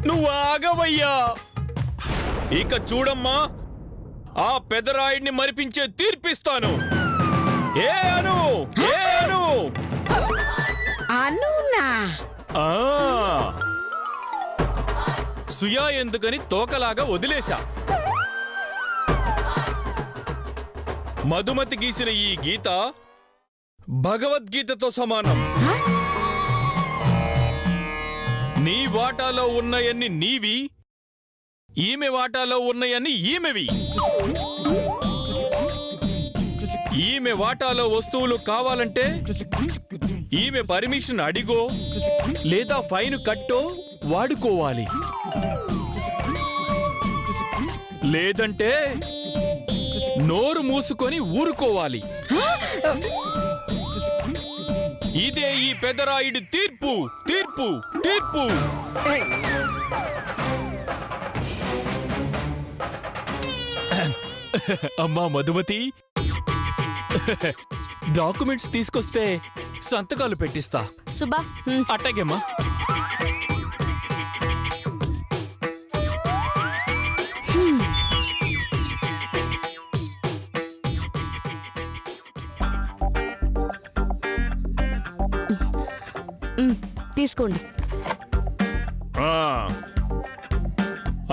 నువ్వు ఆగవయ్యా. ఇక చూడమ్మా, ఆ పెదరాయుడిని మరిపించే తీర్పిస్తాను. ఏ అను ఏ అను అనునా? సుయా ఎందుకని తోకలాగా వదిలేశా. మధుమతి గీసిన ఈ గీత భగవద్గీతతో సమానం. నీ వాటాలో ఉన్నయన్ని నీవి, ఈమె వాటాలో ఉన్నయన్ని ఈమెవి. ఈమె వాటాలో వస్తువులు కావాలంటే ఈమె పర్మిషన్ అడిగో లేదా ఫైన్ కట్టో వాడుకోవాలి. లేదంటే నోరు మూసుకొని ఊరుకోవాలి. ఇదే ఈ పెదరాయుడి తీర్పు తీర్పు తీర్పు. అమ్మా మధుమతి, డాక్యుమెంట్స్ తీసుకొస్తే సంతకాలు పెట్టిస్తా. సుబ్బా అట్టగేమ్మా. తీసుకోండి.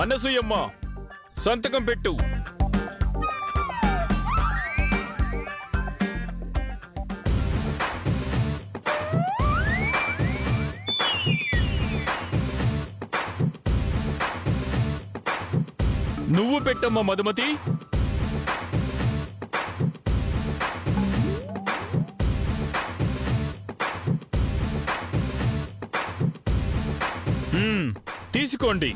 అనసూయమ్మ, సంతకం పెట్టు. నువ్వు పెట్టమ్మా మధుమతి. తీసుకోండి.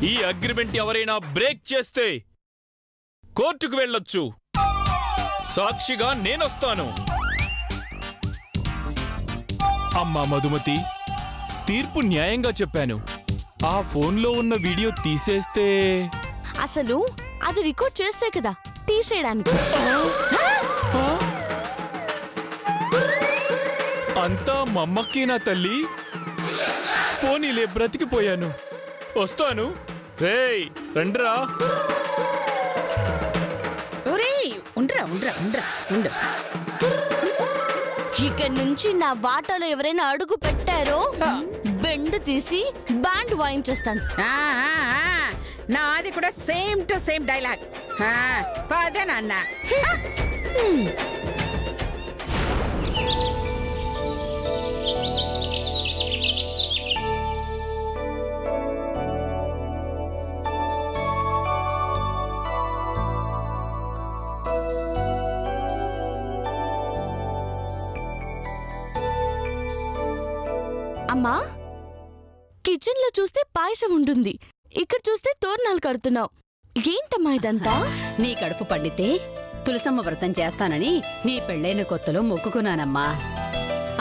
ఈ అగ్రిమెంట్ ఎవరైనా బ్రేక్ చేస్తే కోర్టుకు వెళ్ళొచ్చు. సాక్షిగా నేనొస్తాను. అమ్మా మధుమతి, తీర్పు న్యాయంగా చెప్పాను. ఆ ఫోన్లో ఉన్న వీడియో తీసేస్తే అసలు అది రికార్డ్ చేస్తే కదా తీసేయడానికి. అంతా మమ్మక్కేనా తల్లి? పోనీలే, బ్రతికిపోయాను. వస్తాను. రేయ్ రండ్రా. ఇక్కడి నుంచి నా వాటాలో ఎవరైనా అడుగు పెట్టారో బెండ్ తీసి బ్యాండ్ వాయించేస్తాను. నాది కూడా సేమ్ టు సేమ్ డైలాగ్. పదే నాన్న. అమ్మా, కిచెన్ లో చూస్తే పాయసం ఉంటుంది, ఇక్కడ చూస్తే తోరణాలు కడుతున్నావు. ఏంటమ్మా ఇదంతా? నీ కడుపు పండితే తులసమ్మ వ్రతం చేస్తానని నీ పెళ్ళైన కొత్తలో మొక్కుకున్నానమ్మా.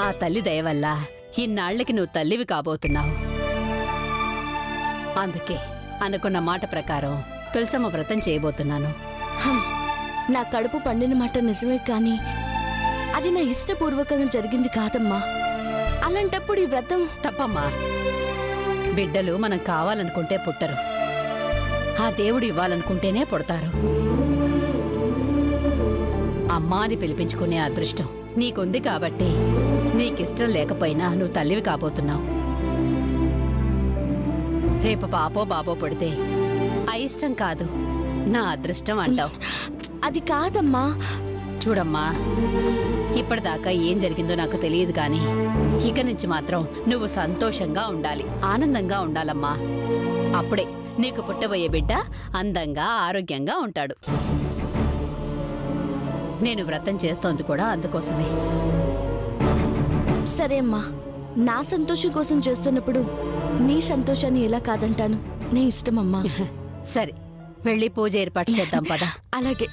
ఆ తల్లి దయవల్ల ఇన్నాళ్లకి నువ్వు తల్లివి కాబోతున్నావు. అందుకే అనుకున్న మాట ప్రకారం తులసమ్మ వ్రతం చేయబోతున్నాను. నా కడుపు పండిన మాట నిజమే, కానీ అది నా ఇష్టపూర్వకంగా జరిగింది కాదమ్మా. అలాంటప్పుడు ఈ వ్రతం తప్పమ్మా. బిడ్డలు మనం కావాలనుకుంటే పుట్టరు, ఆ దేవుడు ఇవ్వాలనుకుంటేనే పుడతారు. అమ్మా అని పిలిపించుకునే అదృష్టం నీకుంది కాబట్టి నీకిష్టం లేకపోయినా నువ్వు తల్లివి కాబోతున్నావు. రేపు పాపో బాబో పుడితే అయిష్టం కాదు, నా అదృష్టం అంటావు. అది కాదమ్మా. చూడమ్మా, ఇప్పటిదాకా ఏం జరిగిందో నాకు తెలియదు కానీ ఇక నుంచి మాత్రం నువ్వు సంతోషంగా ఉండాలి, ఆనందంగా ఉండాలమ్మా. అప్పుడే నీకు పుట్టబోయే బిడ్డ అందంగా ఆరోగ్యంగా ఉంటాడు. నేను వ్రతం చేస్తోంది కూడా అందుకోసమే. సరే అమ్మా, నా సంతోషం కోసం చేస్తున్నప్పుడు నీ సంతోషాన్ని ఎలా కాదంటాను? నీ ఇష్టమమ్మా. సరే, వెళ్ళి పూజ ఏర్పాటు చేద్దాం పద. అలాగే.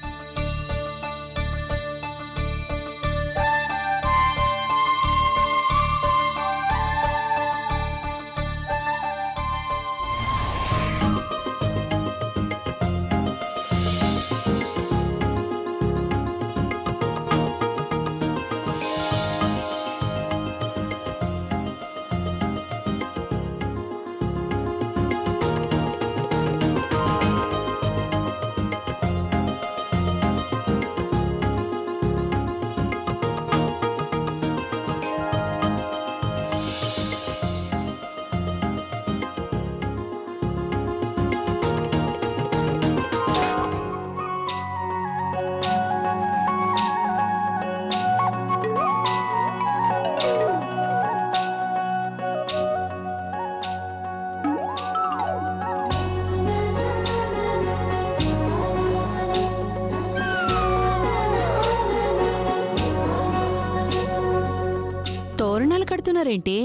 తోరణాలు కడుతున్నారేంటి?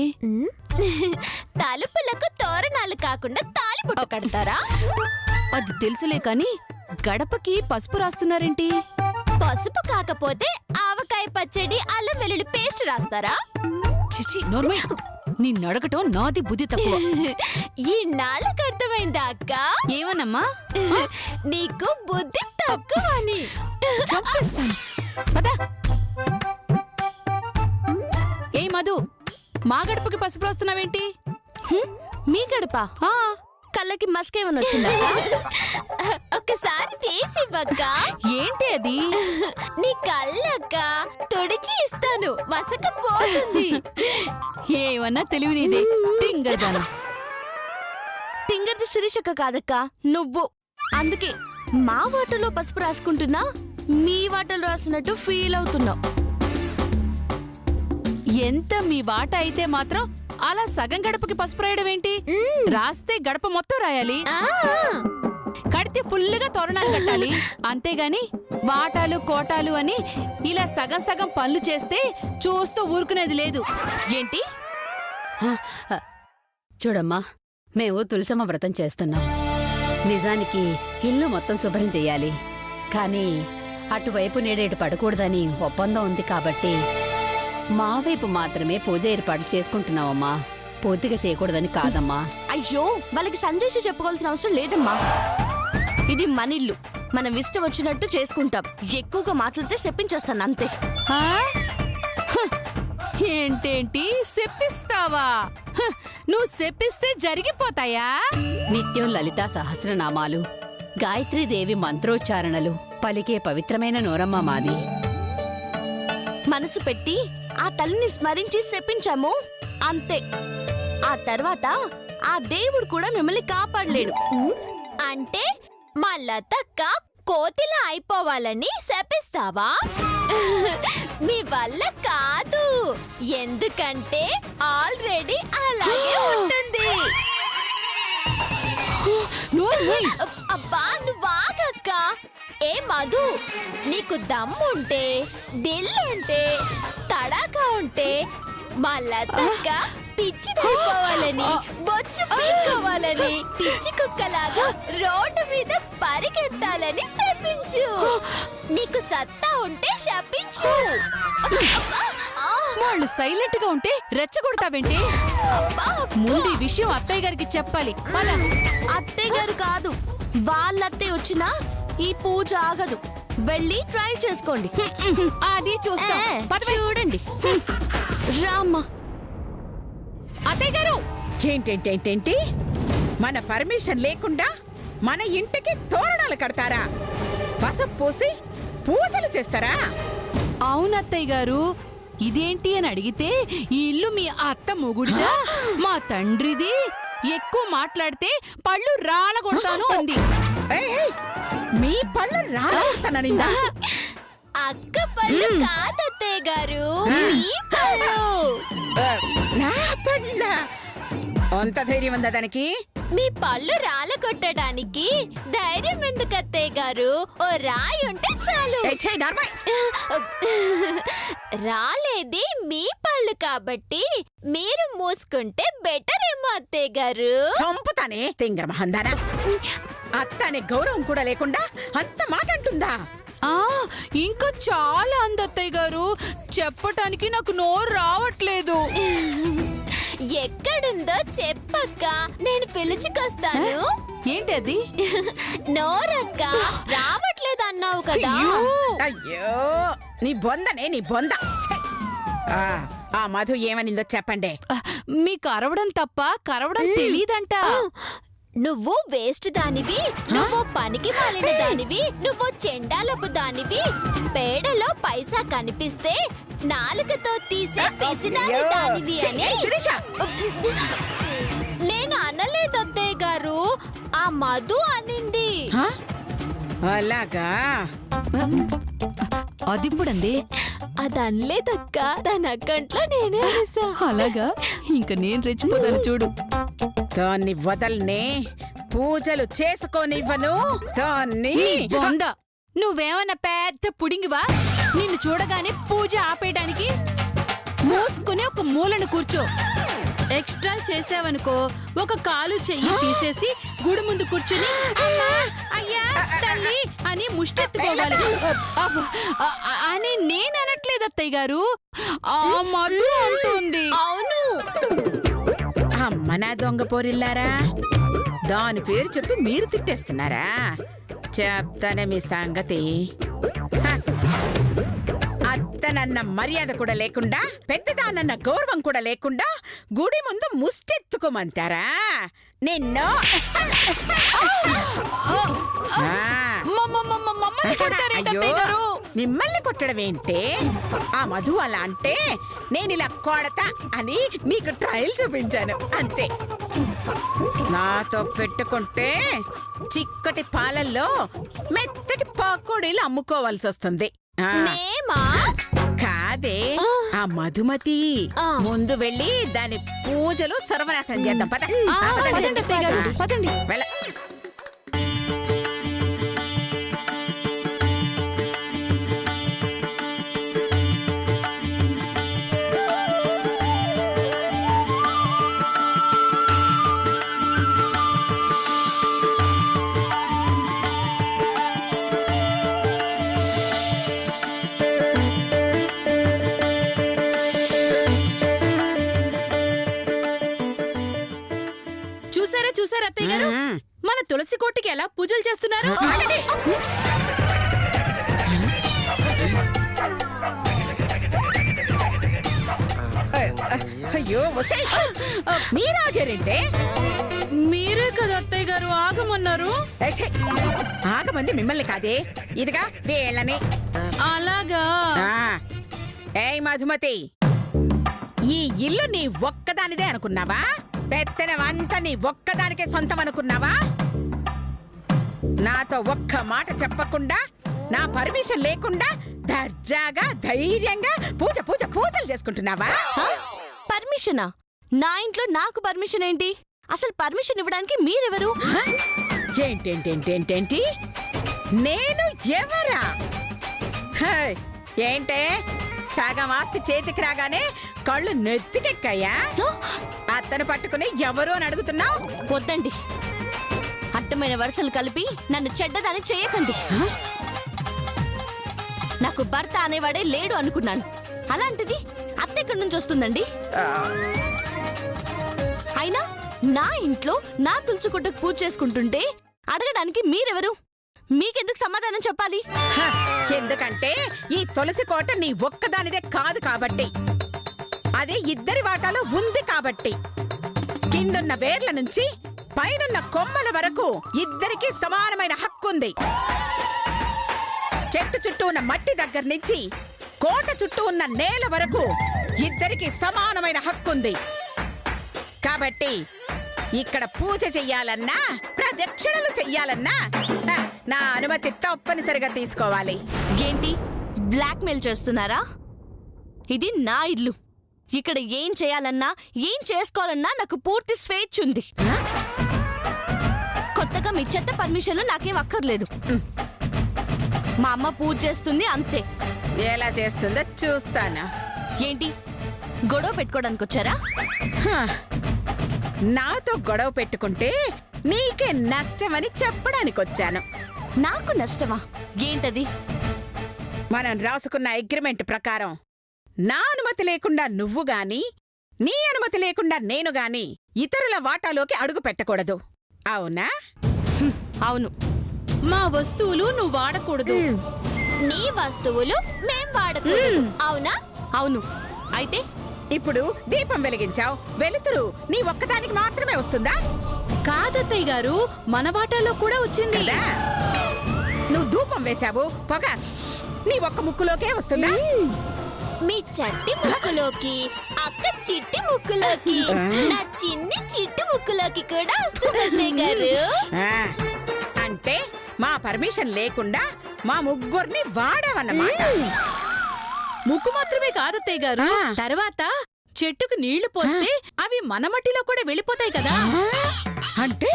తలుపులకు తోరణాలు కాకుండా తాళిబొట్టు కడతారా? అది తెలుసులే కాని గడపకి పసుపు రాస్తున్నారేంటి? పసుపు కాకపోతే ఆవకాయ పచ్చడి అల్లం వెల్లుల్లి పేస్ట్ రాస్తారా? చిచి నోర్మై, నిన్నడగటం నాది బుద్ధి తక్కువ. ఈ నాళ్ళకు అర్థమైందా అక్క? ఏమన్నమ్మా? నీకు బుద్ధి తక్కువ అని. చంపేస్తాను. పద. ఏ మధు, మా గడపకి పసుపు రాస్తున్నావేంటి? మీ గడప ఆ, కళ్ళకి మస్కేమని వచ్చిందా? ఒకసారి తీసి ఇవ్వక్క. ఏంటి అది? నీ కళ్ళక్క తుడిచి ఇస్తాను, మసకపోతుంది. ఏమన్నా తెలివినిదే తింగర్దానం. తింగర్ది శిరీషక్క కాదక్క, నువ్వు. అందుకే మా వాటర్లో పసుపు రాసుకుంటున్నా మీ వాటర్లో రాసినట్టు ఫీల్ అవుతున్నావు. ఎంత మీ వాట అయితే మాత్రం అలా సగం గడపకి పసుపు రాయడం ఏంటి? రాస్తే గడప మొత్తం రాయాలి. కడితే ఫుల్లుగా తోరణాలు కట్టాలి. అంతేగాని వాటాలు కోటాలు అని ఇలా సగం సగం పనులు చేస్తే చూస్తూ ఊరుకునేది లేదు. ఏంటి? చూడమ్మా, మేము తులసమ్మ వ్రతం చేస్తున్నాం. నిజానికి ఇల్లు మొత్తం శుభ్రం చెయ్యాలి. కానీ అటువైపు నేడేటు పడకూడదని ఒప్పందం ఉంది కాబట్టి మా వైపు మాత్రమే పూజ ఏర్పాట్లు చేసుకుంటున్నావమ్మా. పూర్తిగా చేయకూడదని కాదమ్మా. అయ్యో, వాళ్ళకి సంజయ్షి చెప్పుకోవాల్సిన అవసరం లేదమ్మా. ఇది మన ఇల్లు, మనం ఇష్టం వచ్చినట్టు చేసుకుంటాం. ఎక్కువగా మాట్లాడితే చెప్పించేస్తాను అంతే. హా? హ, ఏంటేంటి చెప్పిస్తావా? హ, నువ్వు చెప్పిస్తే జరిగిపోతాయా? నిత్యం లలితా సహస్రనామాలు, గాయత్రీదేవి మంత్రోచ్చారణలు పలికే పవిత్రమైన నోరమ్మ మాది. మనసు పెట్టి ఆ తల్లిని స్మరించి చెప్పించాము అంతే. ఆ తర్వాత ఆ దేవుడు కూడా మిమ్మల్ని కాపాడలేడు. అంటే మా లతక్క కోతిలా అయిపోవాలని శపిస్తావా? మీ వల్ల కాదు, ఎందుకంటే ఆల్రెడీ అలాగే ఉంటుంది. అబ్బా నువ్వాగక్క. ఏ మధు, నీకు దమ్ముంటే, దిల్లుంటే, తడాకా ఉంటే మా లతక్క పిచ్చిదైపోవాలని, బొచ్చు పీక్కోవాలని, పిచ్చి కుక్కలాగా రోడ్డు మీద పరిగెత్తాలని శపించు. నీకు సత్తా ఉంటే శపించు. వాళ్ళు సైలెంట్ గా ఉంటే రెచ్చగొడతావేంటి? ముందు ఈ విషయం అత్తయ్య గారికి చెప్పాలి. అత్తయ్య గారు కాదు, వాళ్ళ అత్తయ్య వచ్చినా ఈ పూజ ఆగదు. వెళ్ళి ట్రై చేసుకోండి. అది చూస్తా. చూడండి. రామ్మా. అత్తయ్య గారు, ఏంటేంటేంటేంటి? మన పర్మిషన్ లేకుండా మన ఇంటికి తోరణాలు కడతారా? పసుపు పూసి పూజలు చేస్తారా? అవునత్తయ్య గారు, ఇదేంటి అని అడిగితే ఈ ఇల్లు మీ అత్త మొగుడిదా, మా తండ్రిది, ఎక్కువ మాట్లాడితే పళ్ళు రాలగొడతాను అంది. ఏయ్, ఏయ్, మీ పళ్ళు రాలగొడతాననిందా? అక్క పళ్ళు కాదత్తయ్య గారు, మీ పళ్ళు. నా పళ్ళ అంత ధైర్యం ఉందా దానికి? మీ పళ్ళు రాలగొట్టడానికి ధైర్యం ఎందుకు అత్తయ్య గారు? ఓ రాయి ఉంటే చాలు. ఏయ్, ఛీ, నర్మయ్. రాలేది మీ పళ్ళు కాబట్టి మీరు మూసుకుంటే బెటర్ ఏమో అత్తయ్య గారు. చంపుతానే తింగర మహందానా. అత్త అనే గౌరవం కూడా లేకుండా అంత మాట అంటుందా? ఆ ఇంకా చాలా అందత్తయ్య గారు, చెప్పటానికి నాకు నోరు రావట్లేదు. ఎక్కడుందో చెప్పక్క, నేను పిలుచుకొస్తాను. ఏంటి అది? నోరక్క రావట్లేదు అన్నావు కదా. అయ్యో, నీ బొందనే నీ బొంద. ఛే! ఆ మధు ఏమనిందో చెప్పండి. మీకు అరవడం తప్ప కరవడం తెలీదంట. నువ్వు వేస్ట్ దానివి, నువ్వు పనికి మాలిన దానివి, నువ్వు చెండాలపు దానివి, పేడలో పైసా కనిపిస్తే నాలుకతో తీసే పిసినారి దానివి అని. నేను అనలేదు అత్తయ్య గారు, ఆ మధు అనింది. అలాగా? అదిప్పుడంది. అది అనలేదక్క, తన అక్కంట్లో నేనే అనేసా. అలాగా? ఇంక నేను రెచ్చిపోతాను చూడు. దాన్ని వదల్నే, పూజలు చేసుకోనివ్వను దాన్ని. బొంద, నువ్వేమన్నా పెద్ద పుడింగివా? నిన్ను చూడగానే పూజ ఆపేయడానికి? మూసుకుని ఒక మూలను కూర్చో. ఎక్స్ట్రా చేసావనుకో ఒక కాలు చెయ్యి తీసేసి గుడి ముందు కూర్చుని అమ్మా అయ్యా తల్లి అని ముష్టెత్తుకోవాలి అని నేను అనట్లేదు అత్తయ్య గారు, ఆ మధు అంటుంది. అవును, అమ్మ నా దొంగ పోరిల్లారా, దాని పేరు చెప్పి మీరు తిట్టేస్తున్నారా? చెప్తానే మీ సంగతి. హ! అత్తనన్న మర్యాద కూడా లేకుండా, పెద్దదానన్న గౌరవం కూడా లేకుండా గుడి ముందు ముష్టెత్తుకోమంటారా నిన్ను? ఆ. అయ్యో, మిమ్మల్ని కొట్టడం ఏంటే? ఆ మధు అలా అంటే నేను ఇలా కొడతా అని మీకు ట్రయల్ చూపించాను అంతే. నాతో పెట్టుకుంటే చిక్కటి పాలల్లో మెత్తటి పకోడీలు అమ్ముకోవాల్సి వస్తుంది. ఆ, మేమా? కాదే, ఆ మధుమతి. ముందు వెళ్ళి దాని పూజలు సర్వనాశనం చేద్దాం. పద. పదండి అత్తయ్య గారు, పదండి. వెళ్ళ. చూసారా చూసారా అత్తయ్య గారు, మన తులసి కోటికి ఎలా పూజలు చేస్తున్నారు? అయ్యో ఒసేయ్, మీరాగారంటే? మీరే కదా అత్తయ్య గారు ఆగమన్నారు. ఆగమంది మిమ్మల్ని కాదే, ఇదిగా వీళ్ళని. అలాగా? ఏయ్ మధుమతి, ఈ ఇల్లు నీ ఒక్కదానిదే అనుకున్నావా? పెత్తనమంతా నీ ఒక్కదానికే సొంతం అనుకున్నావా? నాతో ఒక్క మాట చెప్పకుండా, నా పర్మిషన్ లేకుండా దర్జాగా ధైర్యంగా పూజలు చేసుకుంటున్నావా? పర్మిషనా? నా ఇంట్లో నాకు పర్మిషన్ ఏంటి? అసలు పర్మిషన్ ఇవ్వడానికి మీరెవరు? ఏంటేంటేంటేంటేంటి? నేను ఎవరా? హై, ఏంటే సగం ఆస్తి చేతికి రాగానే కళ్ళు నెత్తికెక్కాయా? అత్తను పట్టుకుని ఎవరు అని అడుగుతున్నావు? వద్దండి, అడ్డమైన వరుసలు కలిపి నన్ను చెడ్డదాన్ని చేయకండి. నాకు భర్త అనేవాడే లేడు అనుకున్నాను, అలాంటిది అత్త ఎక్కడి నుంచి వస్తుందండి? అయినా నా ఇంట్లో నా తులసికోటకు పూజ చేసుకుంటుంటే అడగడానికి మీరెవరు? మీకెందుకు సమాధానం చెప్పాలి? హ, ఎందుకంటే ఈ తులసి కోట నీ ఒక్కదానిదే కాదు కాబట్టి, అదే ఇద్దరి వాటాలో ఉంది కాబట్టి. కిందున్న వేర్ల నుంచి పైనున్న కొమ్మల వరకు ఇద్దరికీ సమానమైన హక్కుంది. చెట్టు చుట్టూ ఉన్న మట్టి దగ్గర నుంచి కోట చుట్టూ ఉన్న నేల వరకు ఇద్దరికీ సమానమైన హక్కుంది. కాబట్టి ఇక్కడ పూజ చెయ్యాలన్నా, ప్రదక్షిణలు చెయ్యాలన్నా నా అనుమతి తప్పనిసరిగా తీసుకోవాలి. ఏంటి బ్లాక్మెయిల్ చేస్తున్నారా? ఇది నా ఇల్లు. ఇక్కడ ఏం చేయాలన్నా ఏం చేసుకోవాలన్నా నాకు పూర్తి స్వేచ్ఛ ఉంది. కొత్తగా మీ చెత్త పర్మిషన్లు నాకేం అక్కర్లేదు. మా అమ్మ పూజ చేస్తుంది అంతే. ఎలా చేస్తుందో చూస్తాను. ఏంటి గొడవ పెట్టుకోవడానికి వచ్చారా? హ, నాతో గొడవ పెట్టుకుంటే నీకే నష్టమని చెప్పడానికి వచ్చాను. నాకు నష్టమా? ఏంటది? మనం రాసుకున్న అగ్రిమెంట్ ప్రకారం నా అనుమతి లేకుండా నువ్వు గాని, నీ అనుమతి లేకుండా నేను గాని ఇతరుల వాటాలోకి అడుగు పెట్టకూడదు. అవునా? అవును. మా వస్తువులు నువ్వు వాడకూడదు. నీ వస్తువులు మేం వాడకూడదు. అవునా? అవును. అయితే ఇప్పుడు దీపం వెలిగించావు, వెలుతురు నీ ఒక్కదానికి మాత్రమే వస్తుందా? కాదత్తయ్య గారు, మన వాటాలో కూడా వచ్చింది. కదా? నువ్వు ధూపం వేశావు, పొగ నీ ఒక్క ముక్కులోకే వస్తుందా? మీ చట్టి ముక్కులోకి, అక్క చిట్టి ముక్కులోకి, నా చిన్ని చిట్టి ముక్కులోకి కూడా వస్తుంది అత్తయ్య గారు. ఆ, అంటే మా పర్మిషన్ లేకుండా మా ముగ్గురిని వాడావన్నమాట. ముక్కు మాత్రమే కాదత్తయ్య గారు, తర్వాత చెట్టుకు నీళ్లు పోస్తే అవి మన మట్టిలో కూడా వెళ్ళిపోతాయి కదా. అంటే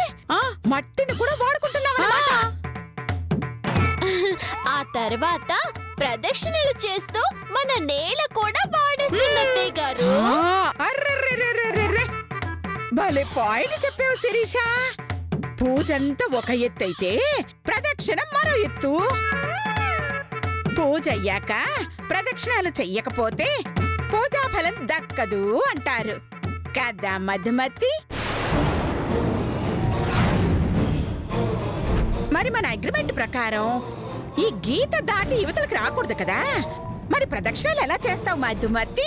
మట్టిని కూడా వాడుకుంటున్నావన్నమాట. ఆ తర్వాత ప్రదక్షిణలు చేస్తూ మన నేల కూడా వాడేస్తుంది అత్తయ్య గారు. భలే పాయింట్ చెప్పావు శిరీష. పూజంతా ఒక ఎత్తు అయితే ప్రదక్షిణం మరో ఎత్తు. పూజ అయ్యాక ప్రదక్షిణాలు చెయ్యకపోతే పూజా ఫలం దక్కదు అంటారు కదా మధుమతి. మరి మన అగ్రిమెంట్ ప్రకారం ఈ గీత దాటి యువతలకు రాకూడదు కదా. మరి ప్రదక్షిణాలు ఎలా చేస్తావు మధుమతి?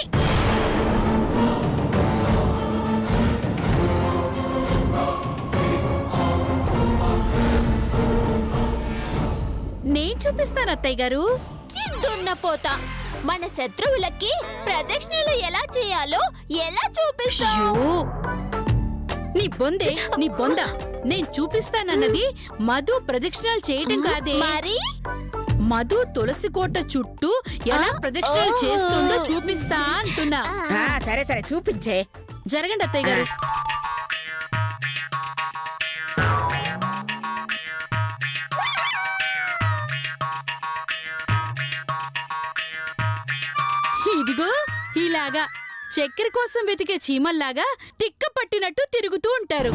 నేను చూపిస్తాను అత్తయ్య గారు. దున్నపోతా మన శత్రువులకి ప్రదక్షిణలు ఎలా చేయాలో ఎలా చూపిస్తావు? నీ బొంద నేను చూపిస్తానన్నది మధు ప్రదక్షిణాలు చేయటం కాదే. మరి మధు తులసి కోట చుట్టూ ఎలా ప్రదక్షిణాలు చేస్తుందో చూపిస్తా అంటున్నా. సరే సరే చూపించే. జరగండి అత్తయ్య గారు. ఇదిగో ఇలాగా చక్కెర కోసం వెతికే చీమల్లాగా తిక్క పట్టినట్టు తిరుగుతూ ఉంటారు.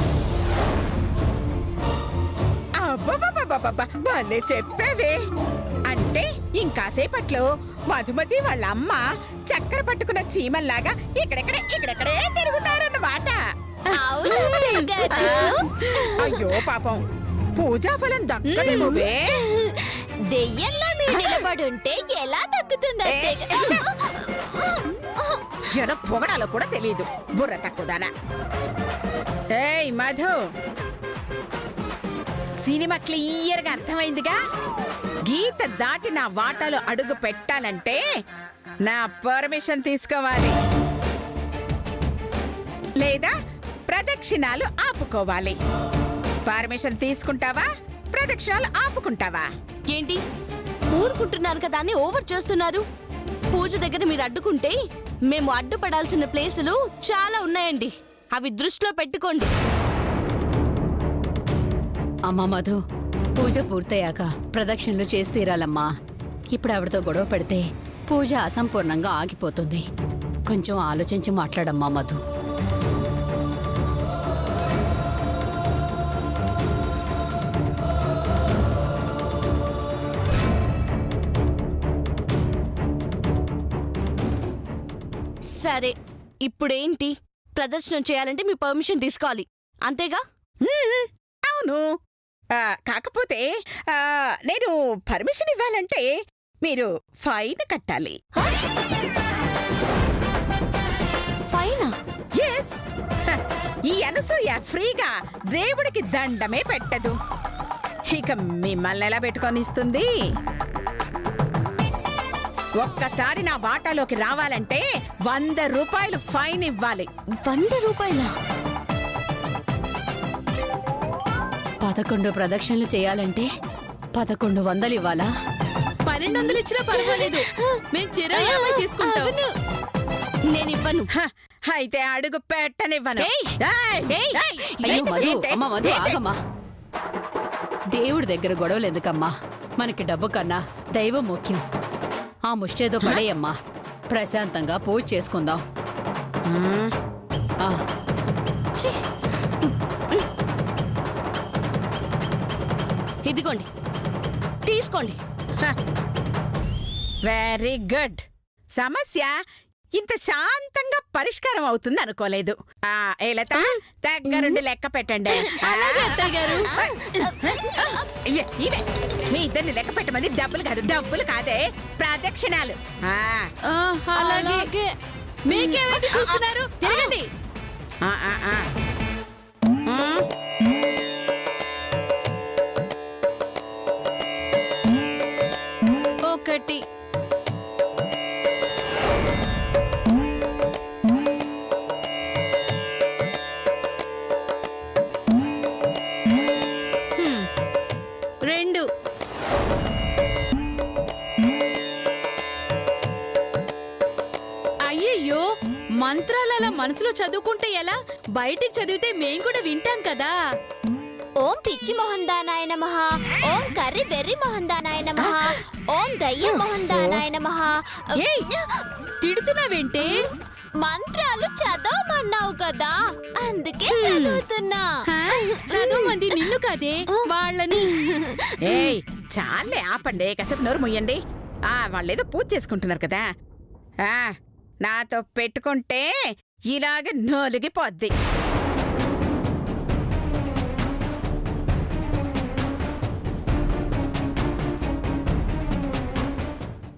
అబ్బబ్బబ్బబ్బబ్బ, భలే చెప్పావే. అంటే ఇంకాసేపట్లో మధుమతి వాళ్ళ అమ్మ చక్కెర పట్టుకున్న చీమల్లాగా ఇక్కడెక్కడే తిరుగుతారన్నమాట. అవును అత్తయ్య గారు. అయ్యో పాపం, పూజా ఫలం దక్కదేమోవే. దెయ్యంలా మీరు నిలబడుంటే ఎలా దక్కుతుంది అత్తయ్య గారు? జనం పొగడాలో కూడా తెలియదు, బుర్ర తక్కువదానా. ఏయ్ మధు, సినిమా క్లియర్ గా అర్థమైందిగా. గీత దాటి నా వాటాలో అడుగు పెట్టాలంటే నా పర్మిషన్ తీసుకోవాలి, లేదా ప్రదక్షిణాలు ఆపుకోవాలి. పర్మిషన్ తీసుకుంటావా, ప్రదక్షిణాలు ఆపుకుంటావా? ఏంటి ఊరుకుంటున్నారు కదా అని ఓవర్ చేస్తున్నారు. పూజ దగ్గర మీరు అడ్డుకుంటే మేము అడ్డుపడాల్సిన ప్లేసులు చాలా ఉన్నాయండి. అవి దృష్టిలో పెట్టుకోండి. అమ్మా మధు, పూజ పూర్తయ్యాక ప్రదక్షిణలు చేసి తీరాలమ్మా. ఇప్పుడు ఆవిడతో గొడవ పెడితే పూజ అసంపూర్ణంగా ఆగిపోతుంది. కొంచెం ఆలోచించి మాట్లాడమ్మా మధు. సరే, ఇప్పుడేంటి? ప్రదర్శన చేయాలంటే మీ పర్మిషన్ తీసుకోవాలి, అంతేగా? అవును. కాకపోతే నేను పర్మిషన్ ఇవ్వాలంటే మీరు ఫైన్ కట్టాలి. ఫైనా? ఎస్. ఈ అనసూయ ఫ్రీగా దేవుడికి దండమే పెట్టదు. ఇక మిమ్మల్ని ఎలా పెట్టుకొని ఇస్తుంది? ఒక్కసారి నా వాటాలోకి రావాలంటే 100 రూపాయలు ఫైన్ ఇవ్వాలి. 100 రూపాయలా? 11 ప్రదక్షిణలు చేయాలంటే 1100 ఇవ్వాలా? 1200 ఇచ్చినా పర్వాలేదు, మేము చెరో 50 తీసుకుంటాం. నేను ఇవ్వను. అయితే అడుగు పెట్టనివ్వను. ఏయ్! ఏయ్! అయ్యో మధు, అమ్మ మధు ఆగమ్మా. దేవుడి దగ్గర గొడవలు ఎందుకమ్మా? మనకి డబ్బు కన్నా దైవం ముఖ్యం. ఆ ముష్టేదో పడేయమ్మా, ప్రశాంతంగా పూజ చేసుకుందాం. ఆ, ఇదిగోండి, తీసుకోండి. Very good. సమస్య ఇంత శాంతంగా పరిష్కారం అవుతుంది అనుకోలేదు. ఏ లత, దగ్గరుండి లెక్క పెట్టండి. ఇవే మీ ఇద్దరిని లెక్క పెట్టమంది. డబ్బులు కాదే, ప్రదక్షిణాలు. అలాగే. మీకేమైతే చూస్తున్నారు? తిరగండి. ఒకటి. రెండు. అయ్యయ్యో, మంత్రాలు అలా మనసులో చదువుకుంటే ఎలా? బయటికి చదివితే మేం కూడా వింటాం కదా. ఓం పిచ్చి మొహందానాయ నమః, ఓం కర్రి బెర్రి మొహందానాయ నమః, ఓం దయ్యం మొహందానాయ నమః. ఏయ్, తిడుతున్నావేంటే? మంత్రాలు చదవమన్నావు కదా. కదా అందుకే చదువుతున్నా. చదవమంది నిన్ను కదే వాళ్ళని. ఏయ్ చాలే ఆపండి, కాసేపు నోరు ముయ్యండి. వాళ్ళేదో పూజ చేసుకుంటున్నారు కదా. నాతో పెట్టుకుంటే ఇలాగ నొలిగిపోద్ది.